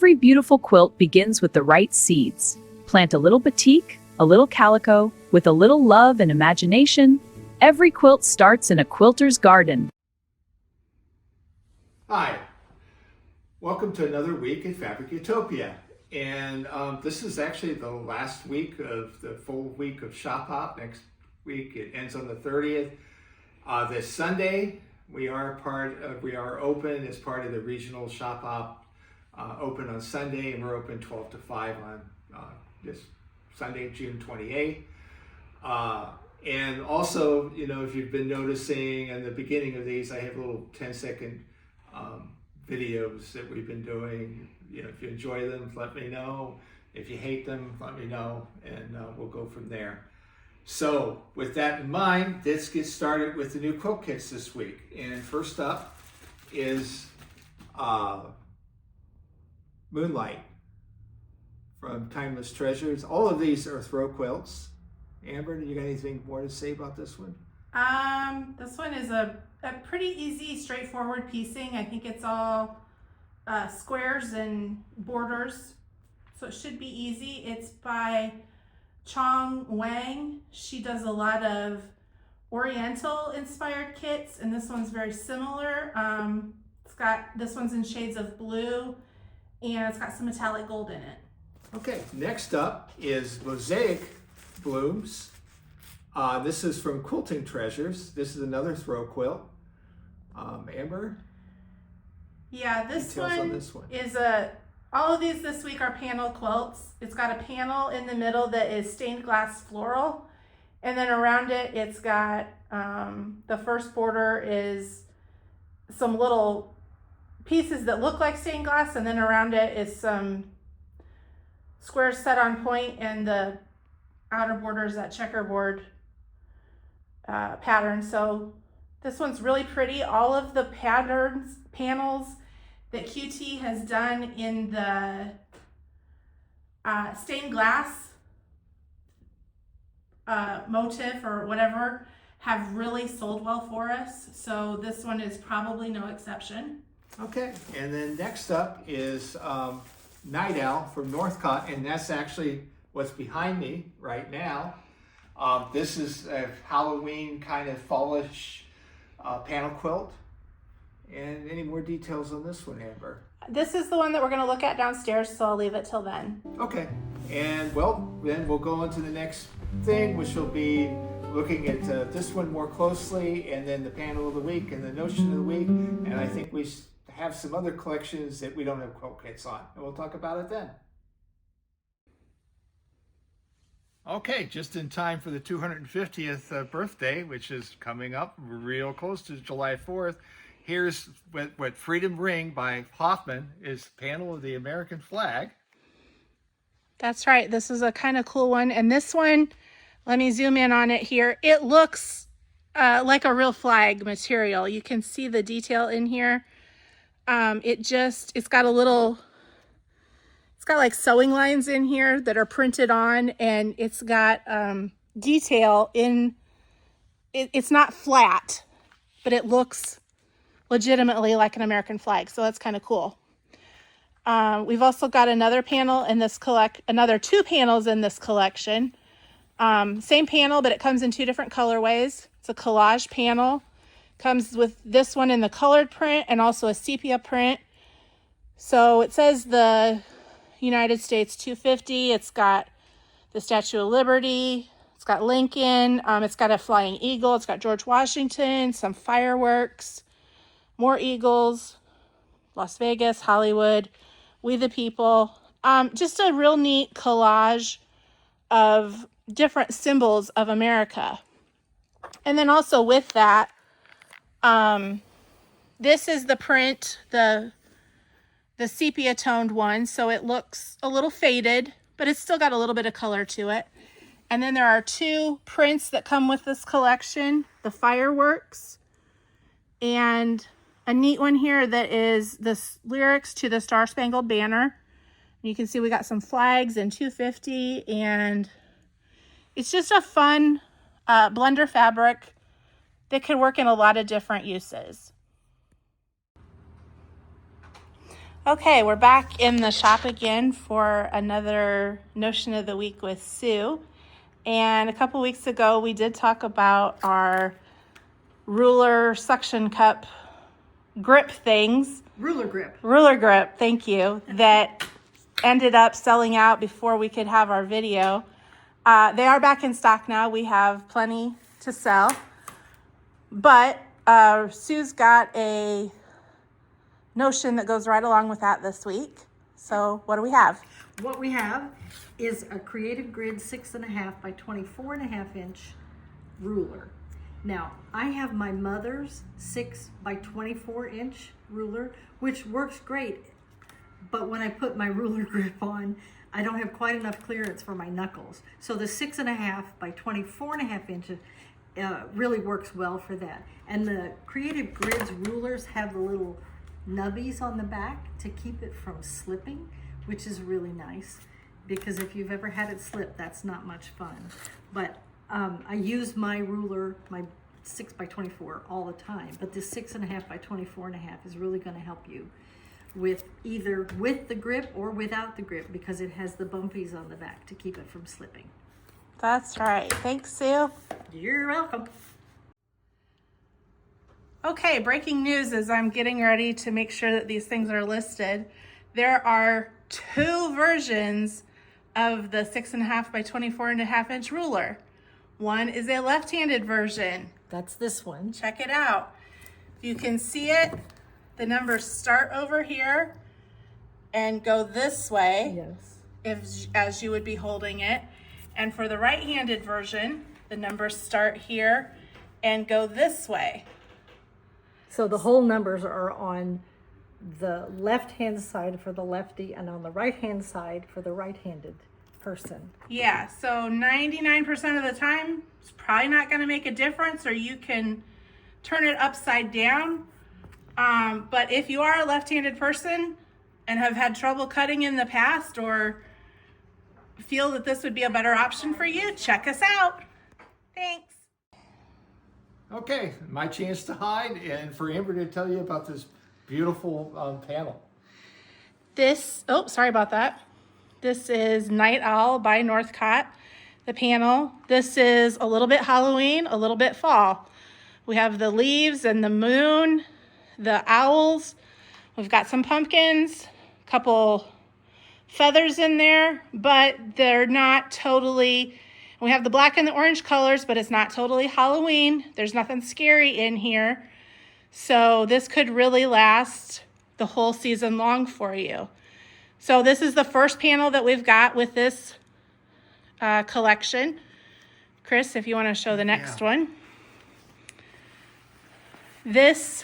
Every beautiful quilt begins with the right seeds. Plant a little batik, a little calico, with a little love and imagination. Every quilt starts in a quilter's garden. Hi, welcome to another week at Fabric Utopia. And this is actually the last week of the full week of Shop Hop. Next week it ends on the 30th. This Sunday we are open as part of the regional Shop Hop. Open on Sunday, and we're open 12 to 5 on this Sunday, June 28th. And also, you know, if you've been noticing in the beginning of these, I have little 10-second videos that we've been doing. You know, if you enjoy them, let me know. If you hate them, let me know, and we'll go from there. So with that in mind, let's get started with the new quilt kits this week. And first up is Moonlight from Timeless Treasures. All of these are throw quilts. Amber, do you got anything more to say about this one? This one is a pretty easy, straightforward piecing. I think it's all squares and borders, so it should be easy. It's by Chong Wang. She does a lot of Oriental inspired kits, and this one's very similar. This one's in shades of blue, and it's got some metallic gold in it. Okay, next up is Mosaic Blooms. This is from Quilting Treasures. This is another throw quilt. Amber? Yeah, this one is all of these this week are panel quilts. It's got a panel in the middle that is stained glass floral, and then around it, it's got the first border is some little pieces that look like stained glass, and then around it is some squares set on point, and the outer border is that checkerboard pattern. So this one's really pretty. All of the panels that QT has done in the stained glass motif or whatever have really sold well for us. So this one is probably no exception. Okay, and then next up is Night Owl from Northcott, and that's actually what's behind me right now. This is a Halloween kind of fallish panel quilt. And any more details on this one, Amber? This is the one that we're going to look at downstairs, so I'll leave it till then. Okay, and well, then we'll go on to the next thing, which will be looking at this one more closely, and then the panel of the week and the notion of the week. And I think we have some other collections that we don't have quilt kits on, and we'll talk about it then. Okay, just in time for the 250th birthday, which is coming up real close to July 4th. Here's what Freedom Ring by Hoffman is, panel of the American flag. That's right. This is a kind of cool one. And this one, let me zoom in on it here. It looks like a real flag material. You can see the detail in here. It's got like sewing lines in here that are printed on, and it's got detail in it. It's not flat, but it looks legitimately like an American flag, so that's kind of cool. We've also got another panel in this another 2 panels in this collection. Same panel, but it comes in 2 different colorways. It's a collage panel. Comes with this one in the colored print and also a sepia print. So it says the United States 250. It's got the Statue of Liberty. It's got Lincoln. It's got a flying eagle. It's got George Washington, some fireworks, more eagles, Las Vegas, Hollywood, We the People. Just a real neat collage of different symbols of America. And then also with that, this is the print, the sepia toned one, so it looks a little faded, but it's still got a little bit of color to it. And then there are 2 prints that come with this collection, the fireworks, and a neat one here that is the lyrics to the Star Spangled Banner. You can see we got some flags in 250, and it's just a fun blender fabric that could work in a lot of different uses. Okay, we're back in the shop again for another Notion of the Week with Sue. And a couple weeks ago, we did talk about our ruler suction cup grip things. Ruler grip. Ruler grip, thank you, that ended up selling out before we could have our video. They are back in stock now. We have plenty to sell. But Sue's got a Notion that goes right along with that this week. So what do we have? What we have is a Creative Grid 6.5 by 24.5 inch ruler. Now, I have my mother's 6 by 24 inch ruler, which works great. But when I put my ruler grip on, I don't have quite enough clearance for my knuckles. So the 6.5 by 24.5 inches really works well for that. And the Creative Grids rulers have the little nubbies on the back to keep it from slipping, which is really nice, because if you've ever had it slip, that's not much fun. But I use my ruler, my 6 by 24 all the time, but this 6.5 by 24.5 is really going to help you with either with the grip or without the grip, because it has the bumpies on the back to keep it from slipping. That's right. Thanks, Sue. You're welcome. Okay, breaking news as I'm getting ready to make sure that these things are listed. There are 2 versions of the 6.5 by 24.5 inch ruler. One is a left-handed version. That's this one. Check it out. You can see it. The numbers start over here and go this way. Yes. As you would be holding it. And for the right-handed version, the numbers start here and go this way. So the whole numbers are on the left-hand side for the lefty and on the right-hand side for the right-handed person. Yeah, so 99% of the time, it's probably not going to make a difference, or you can turn it upside down. But if you are a left-handed person and have had trouble cutting in the past, or feel that this would be a better option for you, check us out. Thanks. Okay, my chance to hide and for Amber to tell you about this beautiful panel. Sorry about that. This is Night Owl by Northcott, the panel. This is a little bit Halloween, a little bit fall. We have the leaves and the moon, the owls. We've got some pumpkins, a couple feathers in there, but they're not totally. We have the black and the orange colors, but it's not totally Halloween. There's nothing scary in here. So this could really last the whole season long for you. So this is the first panel that we've got with this collection. Chris, if you want to show the next one. This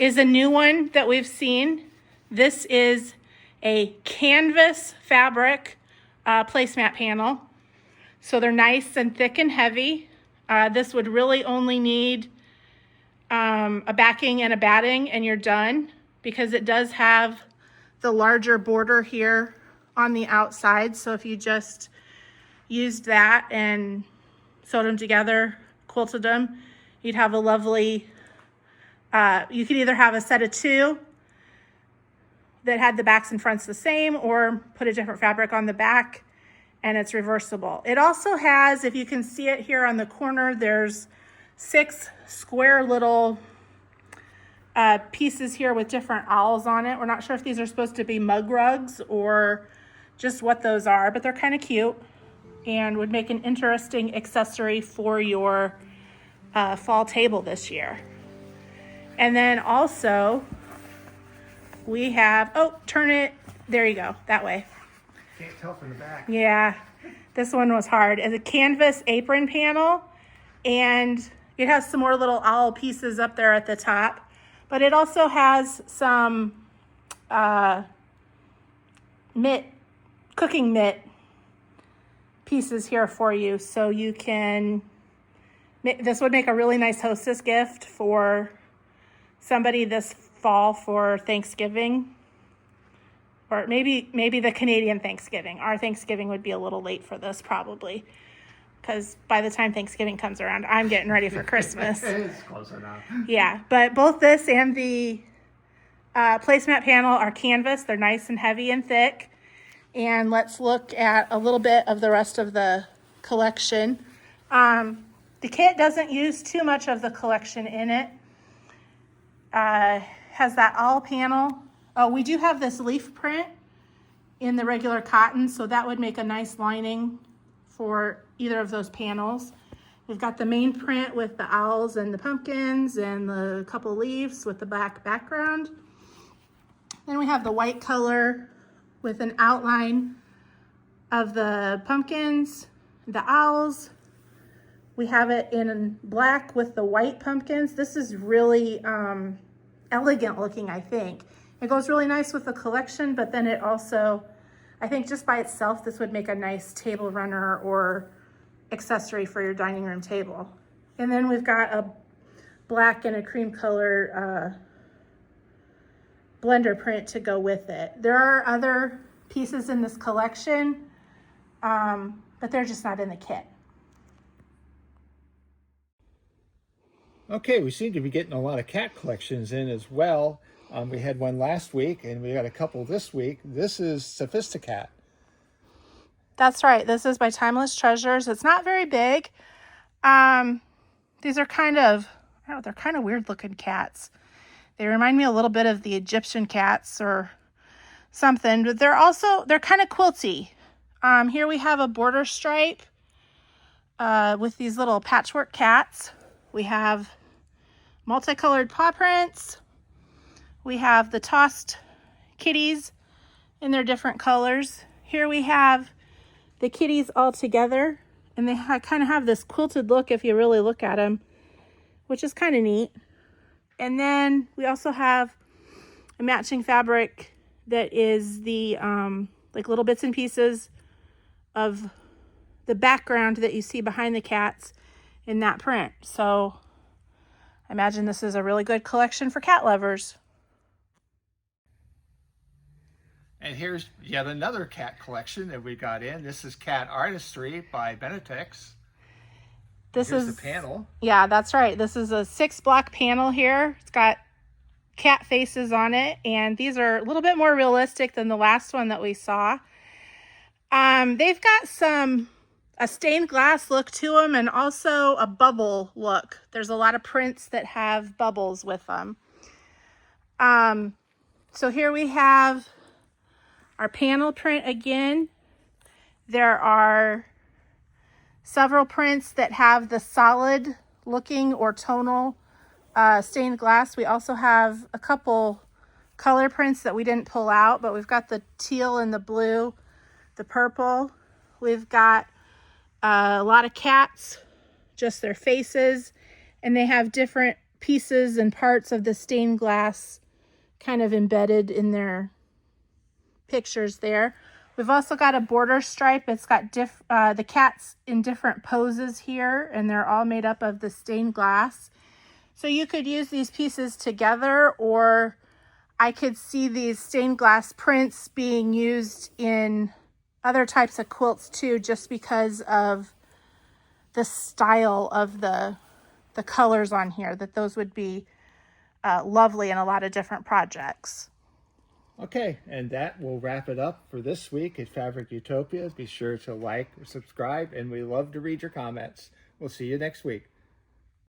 is a new one that we've seen. This is a canvas fabric placemat panel. So they're nice and thick and heavy. This would really only need a backing and a batting and you're done, because it does have the larger border here on the outside. So if you just used that and sewed them together, quilted them, you'd have a lovely, you could either have a set of 2 that had the backs and fronts the same, or put a different fabric on the back, and it's reversible. It also has, if you can see it here on the corner, there's 6 square little pieces here with different owls on it. We're not sure if these are supposed to be mug rugs or just what those are, but they're kind of cute and would make an interesting accessory for your fall table this year. And then also we have, turn it, there you go, that way. Can't tell from the back. Yeah, this one was hard. It's a canvas apron panel, and it has some more little owl pieces up there at the top, but it also has some cooking mitt pieces here for you. So you can, this would make a really nice hostess gift for somebody this fall for Thanksgiving. Or maybe the Canadian Thanksgiving. Our Thanksgiving would be a little late for this probably, because by the time Thanksgiving comes around, I'm getting ready for Christmas. It's close enough. Yeah, but both this and the placemat panel are canvas. They're nice and heavy and thick. And let's look at a little bit of the rest of the collection. The kit doesn't use too much of the collection in it. Has that all panel. Oh, we do have this leaf print in the regular cotton, so that would make a nice lining for either of those panels. We've got the main print with the owls and the pumpkins and the couple leaves with the black background. Then we have the white color with an outline of the pumpkins, the owls. We have it in black with the white pumpkins. This is really elegant looking, I think. It goes really nice with the collection, but then it also, I think just by itself, this would make a nice table runner or accessory for your dining room table. And then we've got a black and a cream color blender print to go with it. There are other pieces in this collection, but they're just not in the kit. Okay, we seem to be getting a lot of cat collections in as well. We had one last week and we got a couple this week. This is Sophisticat. That's right. This is by Timeless Treasures. It's not very big. These are kind of, I don't know, they're kind of weird looking cats. They remind me a little bit of the Egyptian cats or something, but they're kind of quilty. Here we have a border stripe with these little patchwork cats. We have multicolored paw prints. We have the tossed kitties in their different colors. Here we have the kitties all together, and they kind of have this quilted look if you really look at them, which is kind of neat. And then we also have a matching fabric that is the like little bits and pieces of the background that you see behind the cats in that print. So I imagine this is a really good collection for cat lovers. And here's yet another cat collection that we got in. This is Cat Artistry by Benetix. Here's the panel. Yeah, that's right. This is a 6-block panel here. It's got cat faces on it, and these are a little bit more realistic than the last one that we saw. They've got a stained glass look to them and also a bubble look. There's a lot of prints that have bubbles with them. So here we have our panel print again. There are several prints that have the solid looking or tonal stained glass. We also have a couple color prints that we didn't pull out, but we've got the teal and the blue, the purple. We've got a lot of cats, just their faces, and they have different pieces and parts of the stained glass kind of embedded in their pictures there. We've also got a border stripe. It's got the cats in different poses here, and they're all made up of the stained glass. So you could use these pieces together, or I could see these stained glass prints being used in other types of quilts too, just because of the style of the colors on here, that those would be lovely in a lot of different projects. Okay, and that will wrap it up for this week at Fabric Utopia. Be sure to like or subscribe, and we love to read your comments. We'll see you next week.